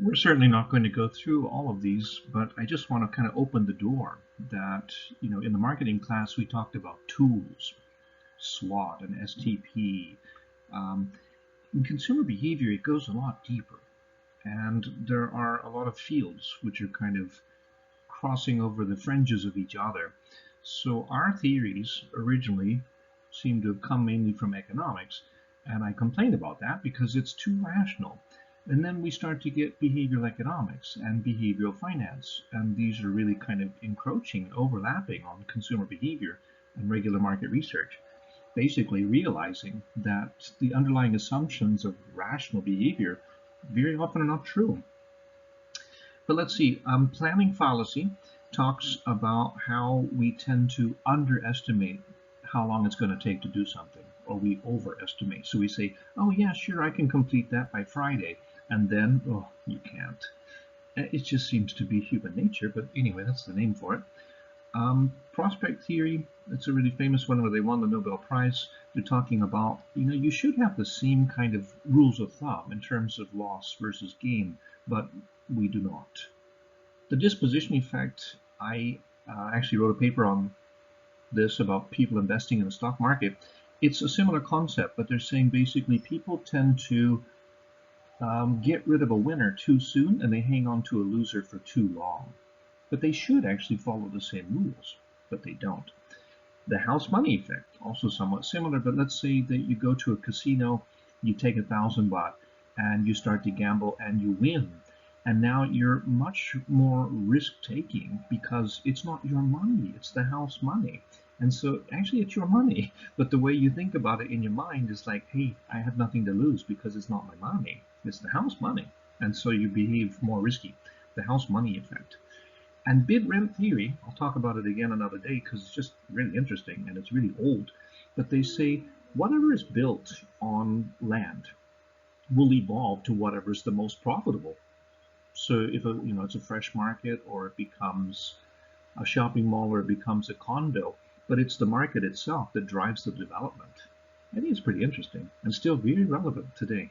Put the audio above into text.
We're certainly not going to go through all of these, but I just want to kind of open the door that, in the marketing class, we talked about tools, SWOT and STP. Um, in consumer behavior, it goes a lot deeper. And there are a lot of fields which are kind of crossing over the fringes of each other. So our theories originally seem to have come mainly from economics, and I complain about that because it's too rational. And then we start to get behavioral economics and behavioral finance, and these are really kind of encroaching, overlapping on consumer behavior and regular market research, basically realizing that the underlying assumptions of rational behavior very often are not true. But let's see, planning fallacy talks about how we tend to underestimate how long it's going to take to do something, or we overestimate. So we say, oh, yeah, sure, I can complete that by Friday. And then, oh, you can't. It just seems to be human nature, but anyway, that's the name for it. Prospect theory, that's a really famous one where they won the Nobel Prize. They're talking about, you should have the same kind of rules of thumb in terms of loss versus gain, but we do not. The disposition effect, I actually wrote a paper on this about people investing in the stock market. It's a similar concept, but they're saying basically people tend to get rid of a winner too soon and they hang on to a loser for too long. But they should actually follow the same rules, but they don't. The house money effect, also somewhat similar, but let's say that you go to a casino, you take 1,000 baht, and you start to gamble and you win. And now you're much more risk taking because it's not your money, it's the house money. And so actually it's your money, but the way you think about it in your mind is like, hey, I have nothing to lose because it's not my money, it's the house money. And so you behave more risky. The house money effect. And bid rent theory, I'll talk about it again another day because it's just really interesting and it's really old. But they say whatever is built on land will evolve to whatever is the most profitable. So if it's a fresh market or it becomes a shopping mall or it becomes a condo, but it's the market itself that drives the development. I think it's pretty interesting and still very relevant today.